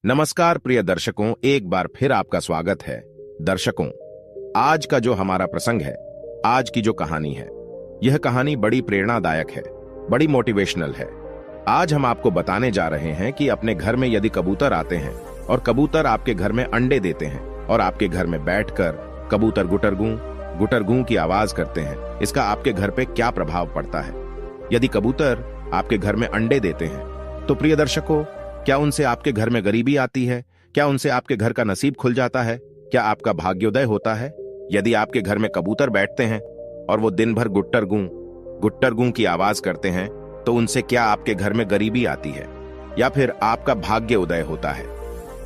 नमस्कार प्रिय दर्शकों, एक बार फिर आपका स्वागत है। दर्शकों, आज का जो हमारा प्रसंग है, आज की जो कहानी है, यह कहानी बड़ी प्रेरणादायक है, बड़ी मोटिवेशनल है। आज हम आपको बताने जा रहे हैं कि अपने घर में यदि कबूतर आते हैं और कबूतर आपके घर में अंडे देते हैं और आपके घर में बैठकर कबूतर गुटरगू की आवाज करते हैं, इसका आपके घर पे क्या प्रभाव पड़ता है। यदि कबूतर आपके घर में अंडे देते हैं तो प्रिय दर्शकों, क्या उनसे आपके घर में गरीबी आती है? क्या उनसे आपके घर का नसीब खुल जाता है? क्या आपका भाग्योदय होता है? यदि आपके घर में कबूतर बैठते हैं और वो दिन भर गुट्टरगू की आवाज करते हैं तो उनसे क्या आपके घर में गरीबी आती है या फिर आपका भाग्य उदय होता है?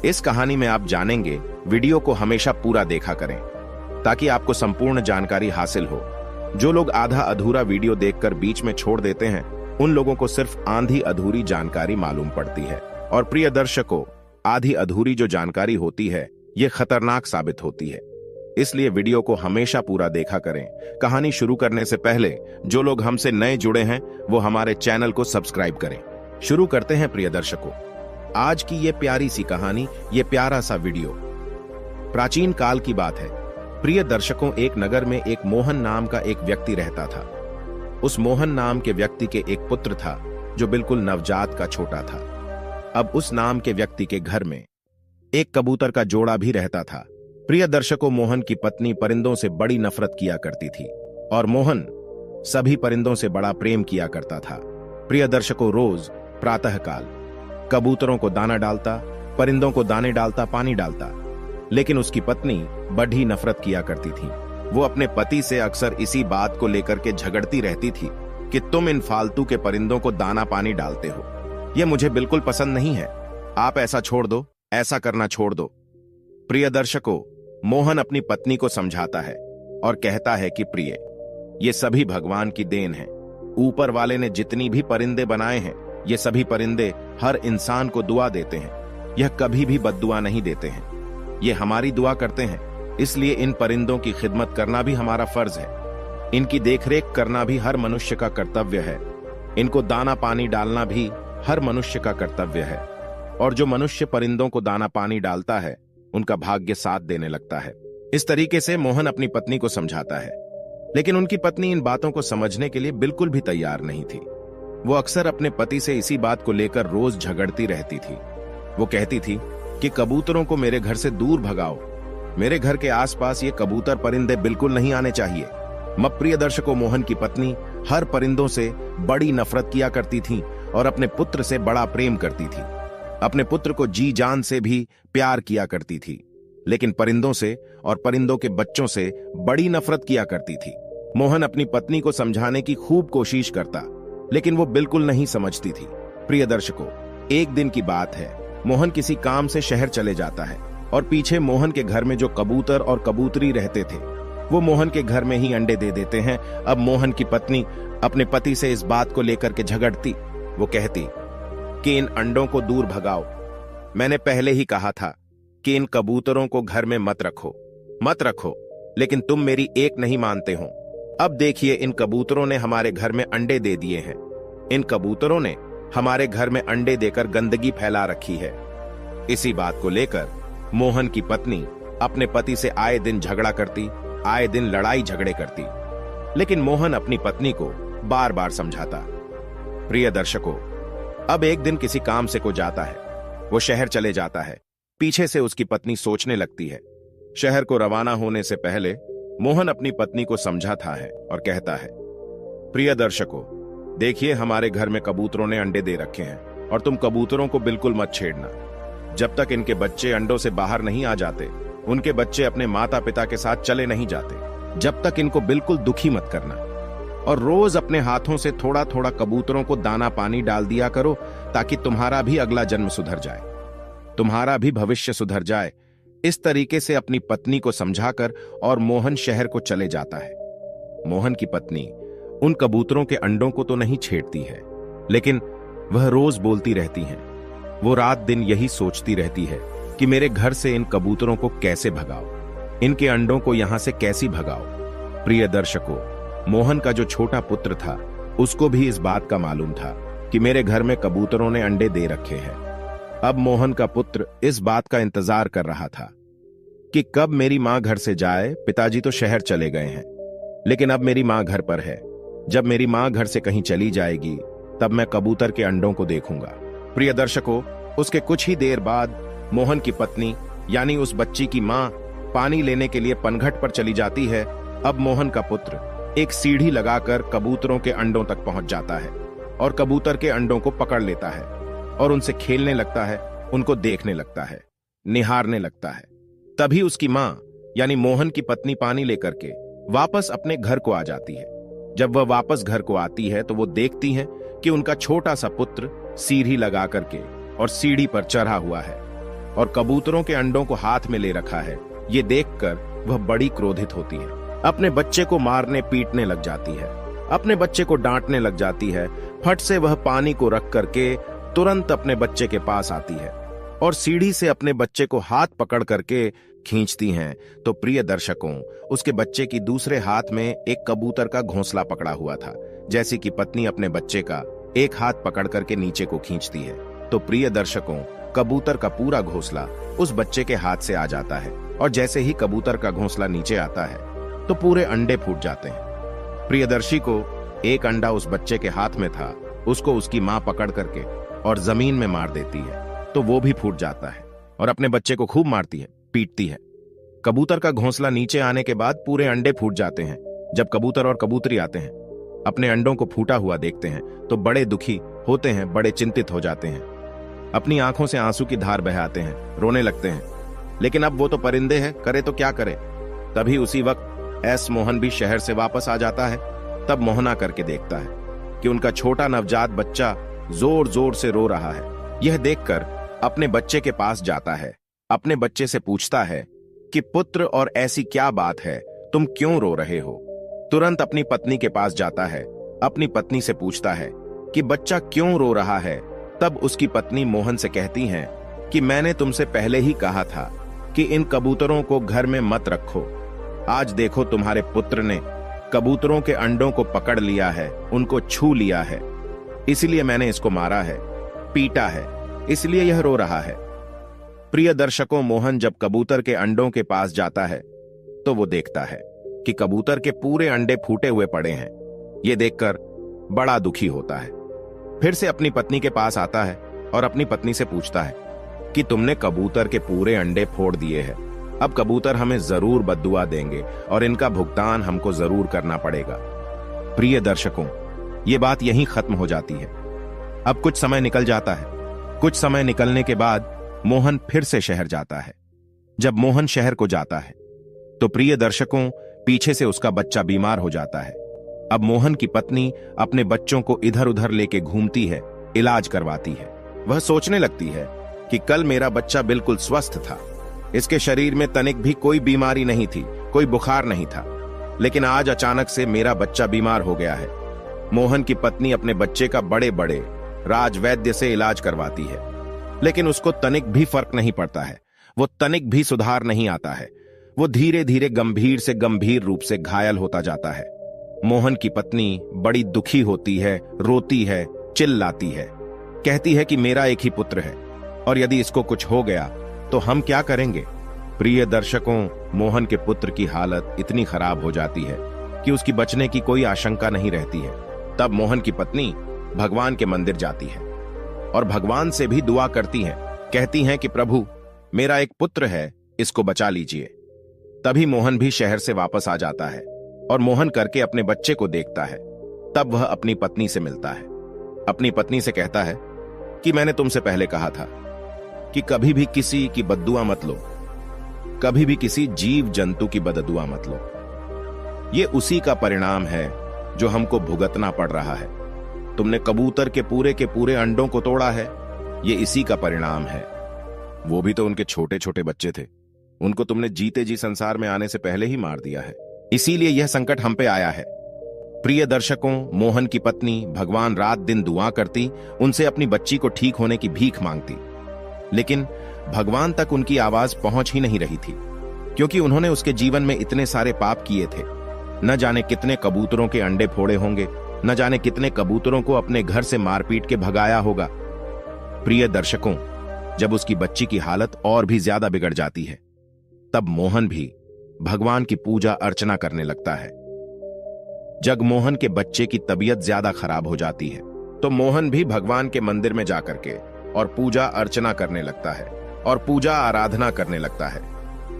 इस कहानी में आप जानेंगे। वीडियो को हमेशा पूरा देखा करें ताकि आपको संपूर्ण जानकारी हासिल हो। जो लोग आधा अधूरा वीडियो देखकर बीच में छोड़ देते हैं, उन लोगों को सिर्फ आधी अधूरी जानकारी मालूम पड़ती है। और प्रिय दर्शकों, आधी अधूरी जो जानकारी होती है, ये खतरनाक साबित होती है। इसलिए वीडियो को हमेशा पूरा देखा करें। कहानी शुरू करने से पहले जो लोग हमसे नए जुड़े हैं, वो हमारे चैनल को सब्सक्राइब करें। शुरू करते हैं प्रिय दर्शकों, आज की ये प्यारी सी कहानी, ये प्यारा सा वीडियो। प्राचीन काल की बात है। प्रिय दर्शकों, एक नगर में एक मोहन नाम का एक व्यक्ति रहता था। उस मोहन नाम के व्यक्ति के एक पुत्र था जो बिल्कुल नवजात का छोटा था। अब उस नाम के व्यक्ति के घर में एक कबूतर का जोड़ा भी रहता था। प्रिय दर्शकों, मोहन की पत्नी परिंदों से बड़ी नफरत किया करती थी और मोहन सभी परिंदों से बड़ा प्रेम किया करता था। प्रिय दर्शकों, रोज प्रातःकाल कबूतरों को दाना डालता, परिंदों को दाने डालता, पानी डालता, लेकिन उसकी पत्नी बड़ी नफरत किया करती थी। वो अपने पति से अक्सर इसी बात को लेकर के झगड़ती रहती थी कि तुम इन फालतू के परिंदों को दाना पानी डालते हो, ये मुझे बिल्कुल पसंद नहीं है, आप ऐसा छोड़ दो, ऐसा करना छोड़ दो। प्रिय दर्शकों, मोहन अपनी पत्नी को समझाता है और कहता है कि प्रिय, ये सभी भगवान की देन है। ऊपर वाले ने जितनी भी परिंदे बनाए हैं, ये सभी परिंदे हर इंसान को दुआ देते हैं। यह कभी भी बद्दुआ नहीं देते हैं, ये हमारी दुआ करते हैं। इसलिए इन परिंदों की खिदमत करना भी हमारा फर्ज है। इनकी देखरेख करना भी हर मनुष्य का कर्तव्य है। इनको दाना पानी डालना भी हर मनुष्य का कर्तव्य है। और जो मनुष्य परिंदों को दाना पानी डालता है, उनका भाग्य साथ देने लगता है। इस तरीके से मोहन अपनी पत्नी को समझाता है, लेकिन उनकी पत्नी इन बातों को समझने के लिए बिल्कुल भी तैयार नहीं थी। वो अक्सर अपने पति से इसी बात को लेकर रोज झगड़ती रहती थी। वो कहती थी कि कबूतरों को मेरे घर से दूर भगाओ, मेरे घर के आसपास ये कबूतर परिंदे बिल्कुल नहीं आने चाहिए। प्रिय दर्शकों, मोहन की पत्नी हर परिंदों से बड़ी नफरत किया करती थी और अपने पुत्र से बड़ा प्रेम करती थी। अपने पुत्र को जी जान से भी प्यार किया करती थी, लेकिन परिंदों से और परिंदों के बच्चों से बड़ी नफरत किया करती थी। मोहन अपनी पत्नी को समझाने की खूब कोशिश करता, लेकिन वो बिल्कुल नहीं समझती थी। प्रिय दर्शकों, एक दिन की बात है। मोहन किसी काम से शहर चले जाता है और पीछे मोहन के घर में जो कबूतर और कबूतरी रहते थे, वो मोहन के घर में ही अंडे दे देते हैं। अब मोहन की पत्नी अपने पति से इस बात को लेकर के झगड़ती। वो कहती कि इन अंडों को दूर भगाओ, मैंने पहले ही कहा था कि इन कबूतरों को घर में मत रखो, लेकिन तुम मेरी एक नहीं मानते हो। अब देखिए, इन कबूतरों ने हमारे घर में अंडे दे दिए हैं। इन कबूतरों ने हमारे घर में अंडे देकर गंदगी फैला रखी है। इसी बात को लेकर मोहन की पत्नी अपने पति से आए दिन झगड़ा करती, आए दिन लड़ाई झगड़े करती, लेकिन मोहन अपनी पत्नी को बार बार समझाता। प्रिय दर्शकों, अब एक दिन किसी काम से को जाता है, वो शहर चले जाता है। पीछे से उसकी पत्नी सोचने लगती है। शहर को रवाना होने से पहले मोहन अपनी पत्नी को समझाता है और कहता है, प्रिय दर्शकों, देखिए, हमारे घर में कबूतरों ने अंडे दे रखे हैं और तुम कबूतरों को बिल्कुल मत छेड़ना। जब तक इनके बच्चे अंडों से बाहर नहीं आ जाते, उनके बच्चे अपने माता पिता के साथ चले नहीं जाते, जब तक इनको बिल्कुल दुखी मत करना। और रोज अपने हाथों से थोड़ा थोड़ा कबूतरों को दाना पानी डाल दिया करो, ताकि तुम्हारा भी अगला जन्म सुधर जाए, तुम्हारा भी भविष्य सुधर जाए। इस तरीके से अपनी पत्नी को समझाकर और मोहन शहर को चले जाता है। मोहन की पत्नी उन कबूतरों के अंडों को तो नहीं छेड़ती है, लेकिन वह रोज बोलती रहती हैं। वो रात दिन यही सोचती रहती है कि मेरे घर से इन कबूतरों को कैसे भगाओ, इनके अंडों को यहां से कैसे भगाओ। प्रिय दर्शकों, मोहन का जो छोटा पुत्र था, उसको भी इस बात का मालूम था कि मेरे घर में कबूतरों ने अंडे दे रखे हैं। अब मोहन का पुत्र इस बात का इंतजार कर रहा था कि कब मेरी मां घर से जाए। पिताजी तो शहर चले गए हैं, लेकिन अब मेरी मां घर पर है। जब मेरी मां घर से कहीं चली जाएगी तब मैं कबूतर के अंडों को देखूंगा। प्रिय दर्शकों, उसके कुछ ही देर बाद मोहन की पत्नी यानी उस बच्ची की मां पानी लेने के लिए पनघट पर चली जाती है। अब मोहन का पुत्र एक सीढ़ी लगाकर कबूतरों के अंडों तक पहुंच जाता है और कबूतर के अंडों को पकड़ लेता है और उनसे खेलने लगता है, उनको देखने लगता है, निहारने लगता है। तभी उसकी मां यानी मोहन की पत्नी पानी लेकर के वापस अपने घर को आ जाती है। जब वह वापस घर को आती है तो वो देखती है कि उनका छोटा सा पुत्र सीढ़ी लगा करके और सीढ़ी पर चढ़ा हुआ है और कबूतरों के अंडों को हाथ में ले रखा है। ये देखकर वह बड़ी क्रोधित होती है, अपने बच्चे को मारने पीटने लग जाती है, अपने बच्चे को डांटने लग जाती है। फट से वह पानी को रख करके तुरंत अपने बच्चे के पास आती है और सीढ़ी से अपने बच्चे को हाथ पकड़ करके खींचती हैं। तो प्रिय दर्शकों, उसके बच्चे की दूसरे हाथ में एक कबूतर का घोंसला पकड़ा हुआ था। जैसे कि पत्नी अपने बच्चे का एक हाथ पकड़ करके नीचे को खींचती है, तो प्रिय दर्शकों, कबूतर का पूरा घोंसला उस बच्चे के हाथ से आ जाता है और जैसे ही कबूतर का घोंसला नीचे आता है तो पूरे अंडे फूट जाते हैं। प्रियदर्शी को एक अंडा उस बच्चे के हाथ में था, उसको उसकी मां पकड़ करके और जमीन में मार देती है, तो वो भी फूट जाता है और अपने बच्चे को खूब मारती है, पीटती है। कबूतर का घोंसला नीचे आने के बाद पूरे अंडे फूट जाते हैं। जब कबूतर और कबूतरी आते हैं, अपने अंडों को फूटा हुआ देखते हैं तो बड़े दुखी होते हैं, बड़े चिंतित हो जाते हैं, अपनी आंखों से आंसू की धार बहाते हैं, रोने लगते हैं। लेकिन अब वो तो परिंदे हैं, करे तो क्या करे। तभी उसी वक्त एस मोहन भी शहर से वापस आ जाता है। तब मोहना करके देखता है कि उनका छोटा नवजात बच्चा जोर जोर से रो रहा है। यह देखकर अपने बच्चे के पास जाता है, अपने बच्चे से पूछता है कि पुत्र, और ऐसी क्या बात है, तुम क्यों रो रहे हो। तुरंत अपनी पत्नी के पास जाता है, अपनी पत्नी से पूछता है कि बच्चा क्यों रो रहा है। तब उसकी पत्नी मोहन से कहती हैं कि मैंने तुमसे पहले ही कहा था कि इन कबूतरों को घर में मत रखो। आज देखो तुम्हारे पुत्र ने कबूतरों के अंडों को पकड़ लिया है, उनको छू लिया है, इसलिए मैंने इसको मारा है, पीटा है, इसलिए यह रो रहा है। प्रिय दर्शकों, मोहन जब कबूतर के अंडों के पास जाता है तो वो देखता है कि कबूतर के पूरे अंडे फूटे हुए पड़े हैं। ये देखकर बड़ा दुखी होता है। फिर से अपनी पत्नी के पास आता है और अपनी पत्नी से पूछता है कि तुमने कबूतर के पूरे अंडे फोड़ दिए हैं, अब कबूतर हमें जरूर बद्दुआ देंगे और इनका भुगतान हमको जरूर करना पड़ेगा। प्रिय दर्शकों, ये बात यहीं खत्म हो जाती है। अब कुछ समय निकल जाता है। कुछ समय निकलने के बाद मोहन फिर से शहर जाता है। जब मोहन शहर को जाता है तो प्रिय दर्शकों, पीछे से उसका बच्चा बीमार हो जाता है। अब मोहन की पत्नी अपने बच्चों को इधर उधर लेके घूमती है, इलाज करवाती है। वह सोचने लगती है कि कल मेरा बच्चा बिल्कुल स्वस्थ था, इसके शरीर में तनिक भी कोई बीमारी नहीं थी, कोई बुखार नहीं था, लेकिन आज अचानक से मेरा बच्चा बीमार हो गया है। मोहन की पत्नी अपने बच्चे का बड़े बड़े राजवैद्य से इलाज करवाती है, लेकिन उसको तनिक भी फर्क नहीं पड़ता है, वो तनिक भी सुधार नहीं आता है। वो धीरे धीरे गंभीर से गंभीर रूप से घायल होता जाता है। मोहन की पत्नी बड़ी दुखी होती है, रोती है, चिल्लाती है, कहती है कि मेरा एक ही पुत्र है और यदि इसको कुछ हो गया तो हम क्या करेंगे। प्रिय दर्शकों, मोहन के पुत्र की हालत इतनी खराब हो जाती है कि उसकी बचने की कोई आशंका नहीं रहती है। तब मोहन की पत्नी भगवान के मंदिर जाती है और भगवान से भी दुआ करती हैं, कहती हैं कि प्रभु, मेरा एक पुत्र है, इसको बचा लीजिए। तभी मोहन भी शहर से वापस आ जाता है और मोहन करके अपने बच्चे को देखता है। तब वह अपनी पत्नी से मिलता है, अपनी पत्नी से कहता है कि मैंने तुमसे पहले कहा था कि कभी भी किसी की बद्दुआ मत लो, कभी भी किसी जीव जंतु की बद्दुआ मत लो। ये उसी का परिणाम है जो हमको भुगतना पड़ रहा है। तुमने कबूतर के पूरे अंडों को तोड़ा है, ये इसी का परिणाम है। वो भी तो उनके छोटे छोटे बच्चे थे, उनको तुमने जीते जी संसार में आने से पहले ही मार दिया है, इसीलिए यह संकट हम पे आया है। प्रिय दर्शकों, मोहन की पत्नी भगवान रात दिन दुआ करती, उनसे अपनी बच्ची को ठीक होने की भीख मांगती, लेकिन भगवान तक उनकी आवाज पहुंच ही नहीं रही थी, क्योंकि उन्होंने उसके जीवन में इतने सारे पाप किए थे। न जाने कितने कबूतरों के अंडे फोड़े होंगे, न जाने कितने कबूतरों को अपने घर से मारपीट के भगाया होगा। प्रिय दर्शकों, जब उसकी बच्ची की हालत और भी ज्यादा बिगड़ जाती है, तब मोहन भी भगवान की पूजा अर्चना करने लगता है। जगमोहन के बच्चे की तबीयत ज्यादा खराब हो जाती है, तो मोहन भी भगवान के मंदिर में जाकर के और पूजा अर्चना करने लगता है और पूजा आराधना करने लगता है।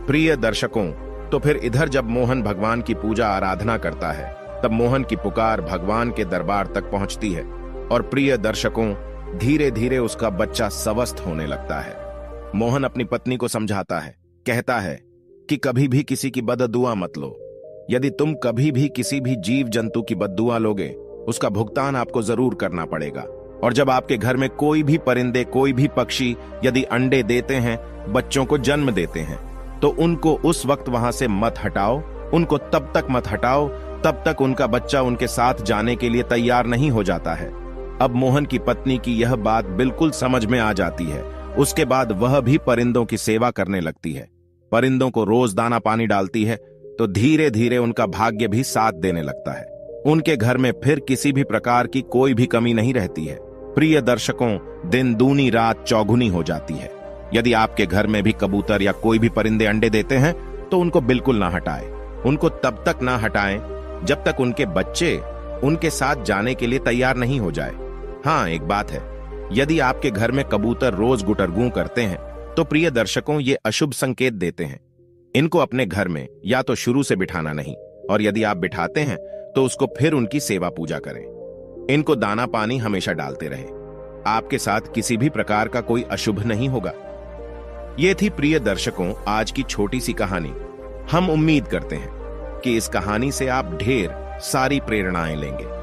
प्रिय दर्शकों, तो फिर इधर जब मोहन भगवान की पूजा आराधना करता है, तब मोहन की पुकार भगवान के दरबार तक पहुंचती है और प्रिय दर्शकों, धीरे धीरे उसका बच्चा स्वस्थ होने लगता है। मोहन अपनी पत्नी को समझाता है, कहता है कि कभी भी किसी की बददुआ मत लो। यदि तुम कभी भी किसी भी जीव जंतु की बददुआ लोगे, उसका भुगतान आपको जरूर करना पड़ेगा। और जब आपके घर में कोई भी परिंदे, कोई भी पक्षी यदि अंडे देते हैं, बच्चों को जन्म देते हैं, तो उनको उस वक्त वहां से मत हटाओ। उनको तब तक मत हटाओ तब तक उनका बच्चा उनके साथ जाने के लिए तैयार नहीं हो जाता है। अब मोहन की पत्नी की यह बात बिल्कुल समझ में आ जाती है। उसके बाद वह भी परिंदों की सेवा करने लगती है। परिंदों को रोज दाना पानी डालती है, तो धीरे धीरे उनका भाग्य भी साथ देने लगता है। उनके घर में फिर किसी भी प्रकार की कोई भी कमी नहीं रहती है। प्रिय दर्शकों, दिन दूनी रात चौगुनी हो जाती है। यदि आपके घर में भी कबूतर या कोई भी परिंदे अंडे देते हैं, तो उनको बिल्कुल ना हटाएं। उनको तब तक ना हटाएं जब तक उनके बच्चे उनके साथ जाने के लिए तैयार नहीं हो जाए। हाँ, एक बात है, यदि आपके घर में कबूतर रोज गुटरगू करते हैं, तो प्रिय दर्शकों, ये अशुभ संकेत देते हैं। इनको अपने घर में या तो शुरू से बिठाना नहीं, और यदि आप बिठाते हैं तो उसको फिर उनकी सेवा पूजा करें। इनको दाना पानी हमेशा डालते रहें। आपके साथ किसी भी प्रकार का कोई अशुभ नहीं होगा। ये थी प्रिय दर्शकों आज की छोटी सी कहानी। हम उम्मीद करते हैं कि इस कहानी से आप ढेर सारी प्रेरणाएं लेंगे।